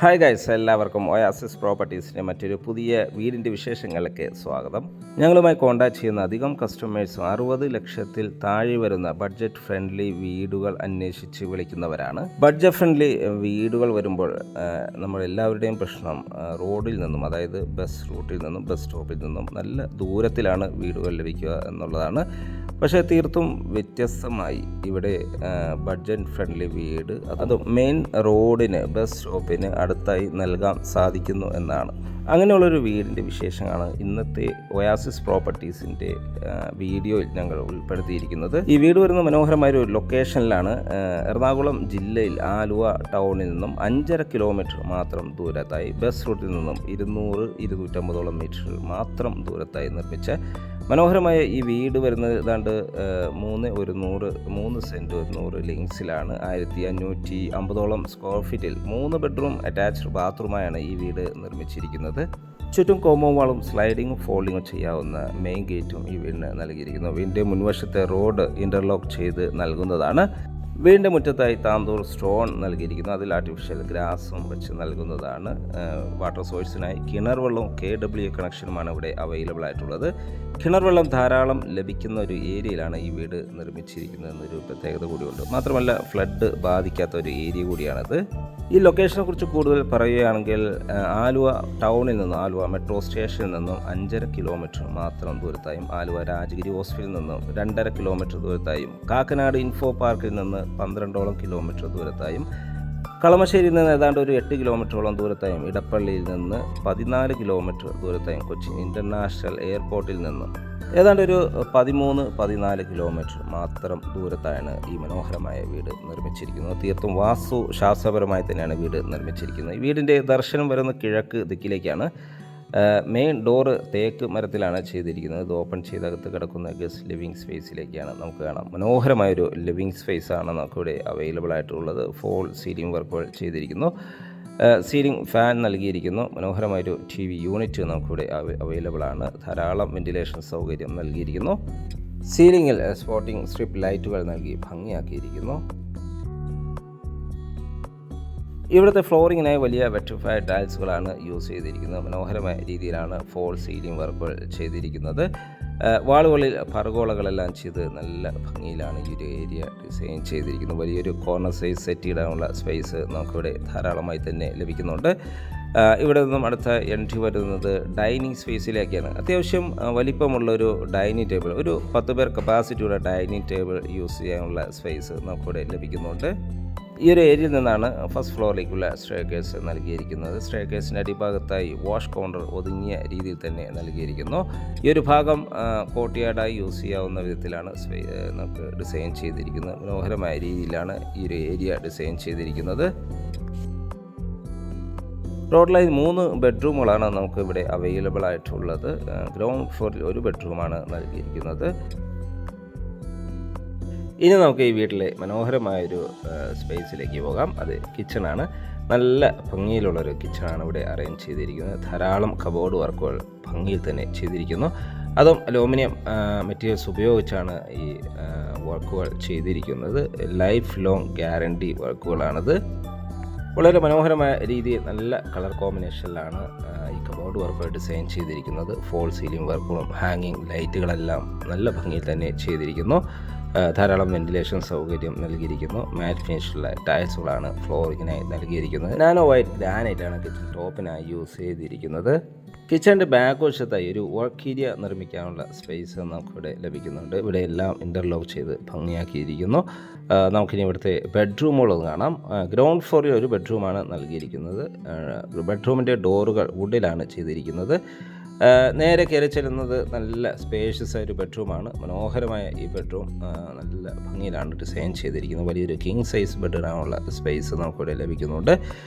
Hi guys, എല്ലാവർക്കും oasis പ്രോപ്പർട്ടീസിൻ്റെ മറ്റൊരു പുതിയ വീടിൻ്റെ വിശേഷങ്ങൾക്ക് സ്വാഗതം. ഞങ്ങളുമായി കോൺടാക്ട് ചെയ്യുന്ന അധികം കസ്റ്റമേഴ്സും 60 ലക്ഷത്തിൽ താഴെ വരുന്ന ബഡ്ജറ്റ് ഫ്രണ്ട്ലി വീടുകൾ അന്വേഷിച്ച് വിളിക്കുന്നവരാണ്. ബഡ്ജറ്റ് ഫ്രണ്ട്ലി വീടുകൾ വരുമ്പോൾ നമ്മളെല്ലാവരുടെയും പ്രശ്നം റോഡിൽ നിന്നും, അതായത് ബസ് റൂട്ടിൽ നിന്നും ബസ് സ്റ്റോപ്പിൽ നിന്നും നല്ല ദൂരത്തിലാണ് വീടുകൾ ലഭിക്കുക എന്നുള്ളതാണ്. പക്ഷേ തീർത്തും വ്യത്യസ്തമായി ഇവിടെ ബഡ്ജറ്റ് ഫ്രണ്ട്ലി വീട് അത് മെയിൻ റോഡിന് ബസ് സ്റ്റോപ്പിന് അടുത്തായി നൽകാൻ സാധിക്കുന്നു എന്നാണ്. അങ്ങനെയുള്ളൊരു വീടിൻ്റെ വിശേഷമാണ് ഇന്നത്തെ ഒയാസിസ് പ്രോപ്പർട്ടീസിൻ്റെ വീഡിയോയിൽ ഞങ്ങൾ ഉൾപ്പെടുത്തിയിരിക്കുന്നത്. ഈ വീട് വരുന്ന മനോഹരമായ ഒരു ലൊക്കേഷനിലാണ്. എറണാകുളം ജില്ലയിൽ ആലുവ ടൗണിൽ നിന്നും 5.5 കിലോമീറ്റർ മാത്രം ദൂരത്തായി, ബസ് റൂട്ടിൽ നിന്നും 200-250 മീറ്റർ മാത്രം ദൂരത്തായി നിർമ്മിച്ച മനോഹരമായ ഈ വീട് വരുന്നത് ഏതാണ്ട് 3 സെൻറ്റ് 100 ലിങ്സിലാണ്. 1550 സ്ക്വയർ ഫീറ്റിൽ 3 ബെഡ്റൂം അറ്റാച്ച്ഡ് ബാത്റൂമായാണ് ഈ വീട് നിർമ്മിച്ചിരിക്കുന്നത്. ചുറ്റും കോമ്പൗണ്ട് വാളും സ്ലൈഡിങ്ങും ഫോൾഡിങ്ങും ചെയ്യാവുന്ന മെയിൻ ഗേറ്റും ഈ വീടിന് നൽകിയിരിക്കുന്നു. വീടിൻ്റെ മുൻവശത്തെ റോഡ് ഇൻ്റർലോക്ക് ചെയ്ത് നൽകുന്നതാണ്. വീടിൻ്റെ മുറ്റത്തായി താന്തൂർ സ്റ്റോൺ നൽകിയിരിക്കുന്നു. അതിൽ ആർട്ടിഫിഷ്യൽ ഗ്രാസും വെച്ച് നൽകുന്നതാണ്. വാട്ടർ സോഴ്സിനായി കിണർ വെള്ളവും KWA കണക്ഷനുമാണ് ഇവിടെ അവൈലബിൾ ആയിട്ടുള്ളത്. കിണർ വെള്ളം ധാരാളം ലഭിക്കുന്ന ഒരു ഏരിയയിലാണ് ഈ വീട് നിർമ്മിച്ചിരിക്കുന്നത് എന്നൊരു പ്രത്യേകത കൂടിയുണ്ട്. മാത്രമല്ല ഫ്ലഡ് ബാധിക്കാത്ത ഒരു ഏരിയ കൂടിയാണിത്. ഈ ലൊക്കേഷനെ കുറിച്ച് കൂടുതൽ പറയുകയാണെങ്കിൽ ആലുവ ടൗണിൽ നിന്നും, ആലുവ മെട്രോ സ്റ്റേഷനിൽ നിന്നും 5.5 കിലോമീറ്റർ മാത്രം ദൂരത്തായും, ആലുവ രാജഗിരി ഹോസ്പിറ്റലിൽ നിന്നും 2.5 കിലോമീറ്റർ ദൂരത്തായും, കാക്കനാട് ഇൻഫോ പാർക്കിൽ നിന്ന് 12 കിലോമീറ്റർ ദൂരത്തായും, കളമശ്ശേരിയിൽ നിന്ന് ഏതാണ്ട് ഒരു 8 കിലോമീറ്ററോളം ദൂരത്തായും, ഇടപ്പള്ളിയിൽ നിന്ന് 14 കിലോമീറ്റർ ദൂരത്തായും, കൊച്ചി ഇൻ്റർനാഷണൽ എയർപോർട്ടിൽ നിന്നും ഏതാണ്ട് ഒരു 13-14 കിലോമീറ്റർ മാത്രം ദൂരത്താണ് ഈ മനോഹരമായ വീട് നിർമ്മിച്ചിരിക്കുന്നത്. തീർത്തും വാസ്തു ശാസ്ത്രപരമായി തന്നെയാണ് വീട് നിർമ്മിച്ചിരിക്കുന്നത്. ഈ വീടിൻ്റെ ദർശനം വരുന്ന കിഴക്ക് ദിക്കിലേക്കാണ്. മെയിൻ ഡോറ് തേക്ക് മരത്തിലാണ് ചെയ്തിരിക്കുന്നത്. ഇത് ഓപ്പൺ ചെയ്തകത്ത് കിടക്കുന്ന ഗസ്റ്റ് ലിവിങ് സ്പേസിലേക്കാണ് നമുക്ക് കാണാം. മനോഹരമായൊരു ലിവിങ് സ്പേസാണ് നമുക്കിവിടെ അവൈലബിൾ ആയിട്ടുള്ളത്. ഫോൾ സീലിംഗ് വർക്കുകൾ ചെയ്തിരിക്കുന്നു. സീലിംഗ് ഫാൻ നൽകിയിരിക്കുന്നു. മനോഹരമായൊരു TV യൂണിറ്റ് നമുക്കിവിടെ അവൈലബിൾ ആണ്. ധാരാളം വെന്റിലേഷൻ സൗകര്യം നൽകിയിരിക്കുന്നു. സീലിംഗിൽ സ്പോട്ടിംഗ് സ്ട്രിപ്പ് ലൈറ്റുകൾ നൽകി ഭംഗിയാക്കിയിരിക്കുന്നു. ഇവിടുത്തെ ഫ്ലോറിങ്ങിനായി വലിയ വെട്രിഫൈഡ് ടൈൽസുകളാണ് യൂസ് ചെയ്തിരിക്കുന്നത്. മനോഹരമായ രീതിയിലാണ് ഫോൾ സീലിംഗ് വർക്കുകൾ ചെയ്തിരിക്കുന്നത്. വാളുകളിൽ പർഗോളകളെല്ലാം ചെയ്ത് നല്ല ഭംഗിയിലാണ് ഈ ഒരു ഏരിയ ഡിസൈൻ ചെയ്തിരിക്കുന്നത്. വലിയൊരു കോർണർ സൈസ് സെറ്റ് ഇടാനുള്ള സ്പേസ് നമുക്കിവിടെ ധാരാളമായി തന്നെ ലഭിക്കുന്നുണ്ട്. ഇവിടെ നിന്നും അടുത്ത എൻട്രി വരുന്നത് ഡൈനിങ് സ്പേസിലേക്കാണ്. അത്യാവശ്യം വലിപ്പമുള്ളൊരു ഡൈനിങ് ടേബിൾ, ഒരു 10 പേർ കപ്പാസിറ്റിയുള്ള ഡൈനിങ് ടേബിൾ യൂസ് ചെയ്യാനുള്ള സ്പേസ് നമുക്കിവിടെ ലഭിക്കുന്നുണ്ട്. ഈ ഒരു ഏരിയയിൽ നിന്നാണ് ഫസ്റ്റ് ഫ്ലോറിലേക്കുള്ള സ്റ്റെയർകേസ് നൽകിയിരിക്കുന്നത്. സ്റ്റെയർകേസിൻ്റെ അടിഭാഗത്തായി വാഷ് കൗണ്ടർ ഒതുങ്ങിയ രീതിയിൽ തന്നെ നൽകിയിരിക്കുന്നു. ഈ ഒരു ഭാഗം കോർട്ട്യാർഡായി യൂസ് ചെയ്യാവുന്ന വിധത്തിലാണ് നമുക്ക് ഡിസൈൻ ചെയ്തിരിക്കുന്നത്. മനോഹരമായ രീതിയിലാണ് ഈ ഒരു ഏരിയ ഡിസൈൻ ചെയ്തിരിക്കുന്നത്. ടോട്ടലായി 3 ബെഡ്റൂമുകളാണ് നമുക്ക് ഇവിടെ അവൈലബിൾ ആയിട്ടുള്ളത്. ഗ്രൗണ്ട് ഫ്ലോറിൽ 1 ബെഡ്റൂമാണ് നൽകിയിരിക്കുന്നത്. ഇനി നമുക്ക് ഈ വീട്ടിലെ മനോഹരമായൊരു സ്പേസിലേക്ക് പോകാം. അത് കിച്ചണാണ്. നല്ല ഭംഗിയിലുള്ളൊരു കിച്ചണാണ് ഇവിടെ അറേഞ്ച് ചെയ്തിരിക്കുന്നത്. ധാരാളം കബോർഡ് വർക്കുകൾ ഭംഗിയിൽ തന്നെ ചെയ്തിരിക്കുന്നു. അതും അലൂമിനിയം മെറ്റീരിയൽസ് ഉപയോഗിച്ചാണ് ഈ വർക്കുകൾ ചെയ്തിരിക്കുന്നത്. ലൈഫ് ലോങ് ഗ്യാരണ്ടി വർക്കുകളാണത്. വളരെ മനോഹരമായ രീതിയിൽ നല്ല കളർ കോമ്പിനേഷനിലാണ് ഈ കബോർഡ് വർക്കുകൾ ഡിസൈൻ ചെയ്തിരിക്കുന്നത്. ഫോൾ സീലിംഗ് വർക്കുകളും ഹാങ്ങിങ് ലൈറ്റുകളെല്ലാം നല്ല ഭംഗിയിൽ തന്നെ ചെയ്തിരിക്കുന്നു. ധാരാളം വെന്റിലേഷൻ സൗകര്യം നൽകിയിരിക്കുന്നു. മാറ്റ് ഫിനിഷുള്ള ടൈൽസുകളാണ് ഫ്ലോറിങ്ങിനായി നൽകിയിരിക്കുന്നത്. നാനോ വൈറ്റ് ഗ്രാനൈറ്റാണ് കിച്ചൺ ടോപ്പിനായി യൂസ് ചെയ്തിരിക്കുന്നത്. കിച്ചണിൻ്റെ ബാക്ക് വശത്തായി ഒരു വർക്ക് ഏരിയ നിർമ്മിക്കാനുള്ള സ്പേസ് നമുക്കിവിടെ ലഭിക്കുന്നുണ്ട്. ഇവിടെ എല്ലാം ഇൻ്റർലോക്ക് ചെയ്ത് ഭംഗിയാക്കിയിരിക്കുന്നു. നമുക്കിനി ഇവിടുത്തെ ബെഡ്റൂമുകളൊന്ന് കാണാം. ഗ്രൗണ്ട് ഫ്ലോറിൽ 1 ബെഡ്റൂമാണ് നൽകിയിരിക്കുന്നത്. ബെഡ്റൂമിൻ്റെ ഡോറുകൾ വുഡിലാണ് ചെയ്തിരിക്കുന്നത്. നേരെ കയറി ചെല്ലുന്നത് നല്ല സ്പേഷ്യസ് ആയൊരു ബെഡ്റൂമാണ്. മനോഹരമായ ഈ ബെഡ്റൂം നല്ല ഭംഗിയിലാണ് ഡിസൈൻ ചെയ്തിരിക്കുന്നത്. വലിയൊരു കിങ് സൈസ് ബെഡിനാനുള്ള സ്പേസ് നമുക്കിവിടെ ലഭിക്കുന്നുണ്ട്.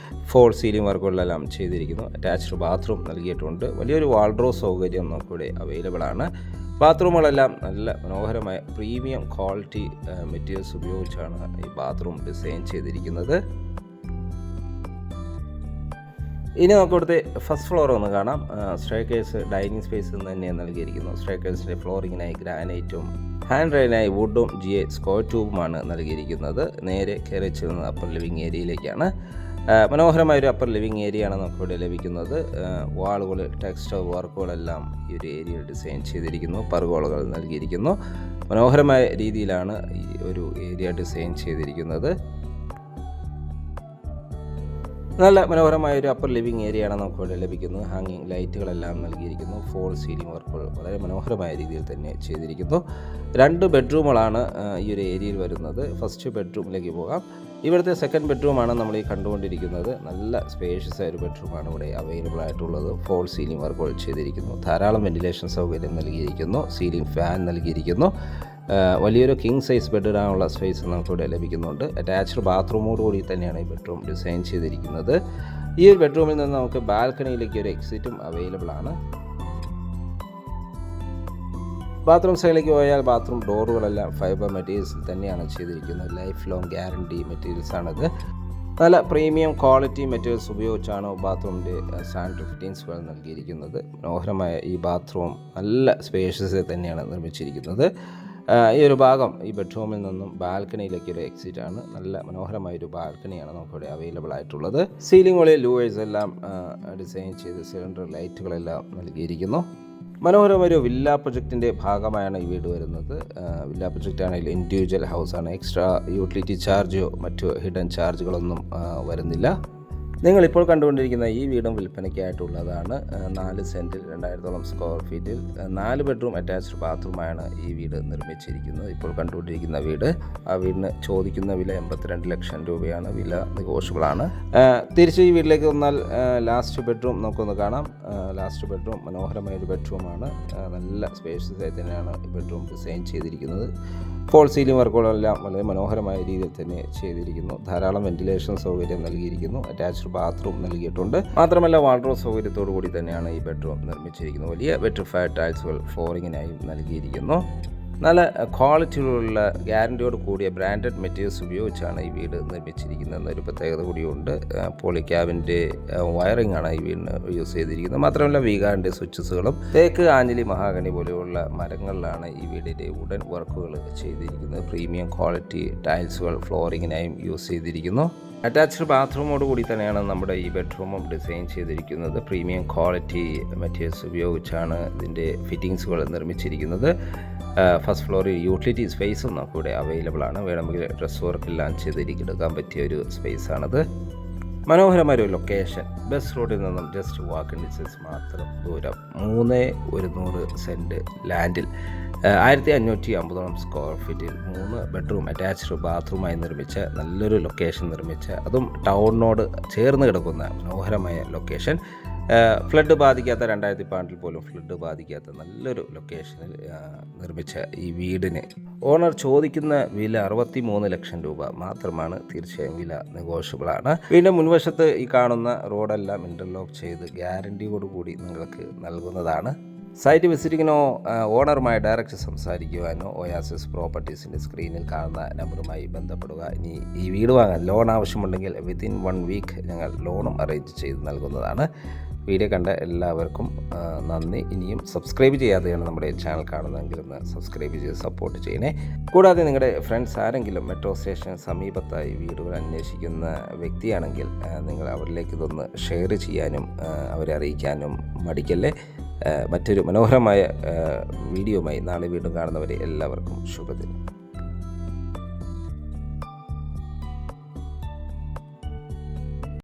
ഫോൾ സീലിംഗ് വർക്കുകളെല്ലാം ചെയ്തിരിക്കുന്നു. അറ്റാച്ച്ഡ് ബാത്റൂം നൽകിയിട്ടുണ്ട്. വലിയൊരു വാൾഡ്രോ സൗകര്യം നമുക്കിവിടെ അവൈലബിൾ ആണ്. ബാത്റൂമുകളെല്ലാം നല്ല മനോഹരമായ പ്രീമിയം ക്വാളിറ്റി മെറ്റീരിയൽസ് ഉപയോഗിച്ചാണ് ഈ ബാത്റൂം ഡിസൈൻ ചെയ്തിരിക്കുന്നത്. ഇനി നമുക്ക് ഇവിടുത്തെ ഫസ്റ്റ് ഫ്ലോർ ഒന്ന് കാണാം. സ്റ്റെയർകേസ് ഡൈനിങ് സ്പേസ് തന്നെ നൽകിയിരിക്കുന്നു. സ്റ്റെയർകേസിൻ്റെ ഫ്ലോറിങ്ങിനായി ഗ്രാനൈറ്റും ഹാൻഡ് റെയിനായി വുഡും GA സ്ക്വയർ ട്യൂബുമാണ് നൽകിയിരിക്കുന്നത്. നേരെ കയറി ചെല്ലുന്നത് അപ്പർ ലിവിങ് ഏരിയയിലേക്കാണ്. മനോഹരമായൊരു അപ്പർ ലിവിങ് ഏരിയയാണ് നമുക്കിവിടെ ലഭിക്കുന്നത്. വാളുകൾ ടെക്സ്റ്റർ വർക്കുകളെല്ലാം ഈ ഒരു ഏരിയയിൽ ഡിസൈൻ ചെയ്തിരിക്കുന്നു. പർഗോളകൾ നൽകിയിരിക്കുന്നു. മനോഹരമായ രീതിയിലാണ് ഈ ഒരു ഏരിയ ഡിസൈൻ ചെയ്തിരിക്കുന്നത്. നല്ല മനോഹരമായൊരു അപ്പർ ലിവിങ് ഏരിയയാണ് നമുക്കിവിടെ ലഭിക്കുന്നത്. ഹാങ്ങിങ് ലൈറ്റുകളെല്ലാം നൽകിയിരിക്കുന്നു. ഫോൾ സീലിംഗ് വർക്കുകൾ വളരെ മനോഹരമായ രീതിയിൽ തന്നെ ചെയ്തിരിക്കുന്നു. 2 ബെഡ്റൂമുകളാണ് ഈ ഒരു ഏരിയയിൽ വരുന്നത്. ഫസ്റ്റ് ബെഡ്റൂമിലേക്ക് പോകാം. ഇവിടുത്തെ സെക്കൻഡ് ബെഡ്റൂമാണ് നമ്മൾ ഈ കണ്ടുകൊണ്ടിരിക്കുന്നത്. നല്ല സ്പേഷ്യസ് ആയ ഒരു ബെഡ്റൂമാണ് ഇവിടെ അവൈലബിൾ ആയിട്ടുള്ളത്. ഫോൾ സീലിംഗ് വർക്കുകൾ ചെയ്തിരിക്കുന്നു. ധാരാളം വെന്റിലേഷൻ സൗകര്യം നൽകിയിരിക്കുന്നു. സീലിംഗ് ഫാൻ നൽകിയിരിക്കുന്നു. വലിയൊരു കിങ് സൈസ് ബെഡ് ഇടാനുള്ള സ്പേസ് നമുക്കിവിടെ ലഭിക്കുന്നുണ്ട്. അറ്റാച്ച്ഡ് ബാത്റൂമോട് കൂടി തന്നെയാണ് ഈ ബെഡ്റൂം ഡിസൈൻ ചെയ്തിരിക്കുന്നത്. ഈ ഒരു ബെഡ്റൂമിൽ നിന്ന് നമുക്ക് ബാൽക്കണിയിലേക്ക് ഒരു എക്സിറ്റും അവൈലബിൾ ആണ്. ബാത്റൂം സൈഡിലേക്ക് പോയാൽ ബാത്റൂം ഡോറുകളെല്ലാം ഫൈബർ മെറ്റീരിയൽസിൽ തന്നെയാണ് ചെയ്തിരിക്കുന്നത്. ലൈഫ് ലോങ് ഗ്യാരണ്ടി മെറ്റീരിയൽസാണിത്. നല്ല പ്രീമിയം ക്വാളിറ്റി മെറ്റീരിയൽസ് ഉപയോഗിച്ചാണ് ബാത്റൂമിൻ്റെ സാനിറ്ററി ഫിറ്റിങ്സുകൾ നൽകിയിരിക്കുന്നത്. മനോഹരമായ ഈ ബാത്റൂം നല്ല സ്പേഷ്യസ് തന്നെയാണ് നിർമ്മിച്ചിരിക്കുന്നത്. ഈ ഒരു ഭാഗം ഈ ബെഡ്റൂമിൽ നിന്നും ബാൽക്കണിയിലേക്ക് ഒരു എക്സിറ്റ് ആണ്. നല്ല മനോഹരമായൊരു ബാൽക്കണിയാണ് നമുക്കിവിടെ അവൈലബിൾ ആയിട്ടുള്ളത്. സീലിങ്ങുകളിൽ ലൂവേഴ്സ് എല്ലാം ഡിസൈൻ ചെയ്ത് സിലിണ്ടർ ലൈറ്റുകളെല്ലാം നൽകിയിരിക്കുന്നു. മനോഹരമൊരു വില്ല പ്രൊജക്റ്റിൻ്റെ ഭാഗമായാണ് ഈ വീട് വരുന്നത്. വില്ല പ്രൊജക്റ്റ് ആണെങ്കിൽ ഇൻഡിവിജ്വൽ ഹൗസാണ്. എക്സ്ട്രാ യൂട്ടിലിറ്റി ചാർജോ മറ്റു ഹിഡൻ ചാർജുകളൊന്നും വരുന്നില്ല. നിങ്ങളിപ്പോൾ കണ്ടുകൊണ്ടിരിക്കുന്ന ഈ വീടും വിൽപ്പനയ്ക്കായിട്ടുള്ളതാണ്. 4 സെൻറ്റിൽ 2000 സ്ക്വയർ ഫീറ്റിൽ 4 ബെഡ്റൂം അറ്റാച്ച്ഡ് ബാത്റൂമാണ് ഈ വീട് നിർമ്മിച്ചിരിക്കുന്നത്. ഇപ്പോൾ കണ്ടുകൊണ്ടിരിക്കുന്ന വീട്, ആ വീടിന് ചോദിക്കുന്ന വില 82 ലക്ഷം രൂപയാണ്. വില നെഗോഷ്യബിളാണ്. തിരിച്ച് ഈ വീട്ടിലേക്ക് വന്നാൽ ലാസ്റ്റ് ബെഡ്റൂം നമുക്കൊന്ന് കാണാം. ലാസ്റ്റ് ബെഡ്റൂം മനോഹരമായൊരു ബെഡ്റൂമാണ്. നല്ല സ്പേഷ്യസ് ആയി തന്നെയാണ് ഈ ബെഡ്റൂം ഡിസൈൻ ചെയ്തിരിക്കുന്നത്. ഫോൾ സീലിംഗ് വർക്കുകളെല്ലാം വളരെ മനോഹരമായ രീതിയിൽ തന്നെ ചെയ്തിരിക്കുന്നു. ധാരാളം വെന്റിലേഷൻ സൗകര്യം നൽകിയിരിക്കുന്നു. അറ്റാച്ച്ഡ് ബാത്റൂം നൽകിയിട്ടുണ്ട്. മാത്രമല്ല വാർഡ്രോബ് സൗകര്യത്തോടു കൂടി തന്നെയാണ് ഈ ബെഡ്റൂം നിർമ്മിച്ചിരിക്കുന്നത്. വലിയ വെട്രിഫൈഡ് ടൈൽസുകൾ ഫ്ലോറിങ്ങിനായും നൽകിയിരിക്കുന്നു. നല്ല ക്വാളിറ്റിയിലുള്ള ഗ്യാരണ്ടിയോട് കൂടിയ ബ്രാൻഡഡ് മെറ്റീരിയൽസ് ഉപയോഗിച്ചാണ് ഈ വീട് നിർമ്മിച്ചിരിക്കുന്നത് എന്നൊരു പ്രത്യേകത കൂടിയുണ്ട്. പോളിക്യാബിൻ്റെ വയറിംഗ് ആണ് ഈ വീടിന് യൂസ് ചെയ്തിരിക്കുന്നത്. മാത്രമല്ല വീഗാറിൻ്റെ സ്വിച്ചസുകളും തേക്ക്, ആഞ്ഞിലി, മഹാഗണി പോലെയുള്ള മരങ്ങളിലാണ് ഈ വീടിൻ്റെ വുഡൻ വർക്കുകൾ ചെയ്തിരിക്കുന്നത്. പ്രീമിയം ക്വാളിറ്റി ടൈൽസുകൾ ഫ്ലോറിങ്ങിനായും യൂസ് ചെയ്തിരിക്കുന്നു. അറ്റാച്ച്ഡ് ബാത്റൂമോട് കൂടി തന്നെയാണ് നമ്മുടെ ഈ ബെഡ്റൂമും ഡിസൈൻ ചെയ്തിരിക്കുന്നത്. പ്രീമിയം ക്വാളിറ്റി മെറ്റീരിയൽസ് ഉപയോഗിച്ചാണ് ഇതിൻ്റെ ഫിറ്റിങ്സുകൾ നിർമ്മിച്ചിരിക്കുന്നത്. ഫസ്റ്റ് ഫ്ലോറിൽ യൂട്ടിലിറ്റി സ്പേസും നമുക്കിവിടെ അവൈലബിൾ ആണ്. വേണമെങ്കിൽ ഡ്രസ് വർക്കെല്ലാം ചെയ്തെടുക്കാൻ പറ്റിയ ഒരു സ്പേസാണത്. മനോഹരമായ ഒരു ലൊക്കേഷൻ. ബസ് റോഡിൽ നിന്നും ജസ്റ്റ് വാക്കിംഗ് ഡിസ്റ്റൻസ് മാത്രം ദൂരം. 3 സെൻറ്റ് ലാൻഡിൽ 1550 സ്ക്വയർ ഫീറ്റിൽ 3 ബെഡ്റൂം അറ്റാച്ച്ഡ് ബാത്റൂമായി നിർമ്മിച്ച നല്ലൊരു ലൊക്കേഷൻ നിർമ്മിച്ച, അതും ടൗണിനോട് ചേർന്ന് കിടക്കുന്ന മനോഹരമായ ലൊക്കേഷൻ. ഫ്ലഡ് ബാധിക്കാത്ത, 2012 പോലും ഫ്ലഡ് ബാധിക്കാത്ത നല്ലൊരു ലൊക്കേഷനിൽ നിർമ്മിച്ച ഈ വീടിന് ഓണർ ചോദിക്കുന്ന വില 63 ലക്ഷം രൂപ മാത്രമാണ്. തീർച്ചയായും വില നെഗോഷ്യബിളാണ്. വീണ്ടും മുൻവശത്ത് ഈ കാണുന്ന റോഡെല്ലാം ഇൻ്റർലോക്ക് ചെയ്ത് ഗ്യാരണ്ടിയോടുകൂടി നിങ്ങൾക്ക് നൽകുന്നതാണ്. സൈറ്റ് വിസിറ്റിങ്ങിനോ ഓണറുമായി ഡയറക്റ്റ് സംസാരിക്കുവാനോ ഒയാസിസ് പ്രോപ്പർട്ടീസിൻ്റെ സ്ക്രീനിൽ കാണുന്ന നമ്പറുമായി ബന്ധപ്പെടുക. ഇനി ഈ വീട് വാങ്ങാൻ ലോൺ ആവശ്യമുണ്ടെങ്കിൽ വിത്തിൻ 1 വീക്ക് ഞങ്ങൾ ലോണും അറേഞ്ച് ചെയ്ത് നൽകുന്നതാണ്. വീഡിയോ കണ്ട എല്ലാവർക്കും നന്ദി. ഇനിയും സബ്സ്ക്രൈബ് ചെയ്യാതെയാണ് നമ്മുടെ ചാനൽ കാണുന്നതെങ്കിൽ ഒന്ന് സബ്സ്ക്രൈബ് ചെയ്ത് സപ്പോർട്ട് ചെയ്യണേ. കൂടാതെ നിങ്ങളുടെ ഫ്രണ്ട്സ് ആരെങ്കിലും മെട്രോ സ്റ്റേഷൻ സമീപത്തായി വീടുകൾ അന്വേഷിക്കുന്ന വ്യക്തിയാണെങ്കിൽ നിങ്ങൾ അവരിലേക്ക് ഇതൊന്ന് ഷെയർ ചെയ്യാനും അവരെ അറിയിക്കാനും മടിക്കല്ലേ. മറ്റൊരു മനോഹരമായ വീഡിയോയുമായി നാളെ വീണ്ടും കാണുന്നവരെ എല്ലാവർക്കും ശുഭദിനം.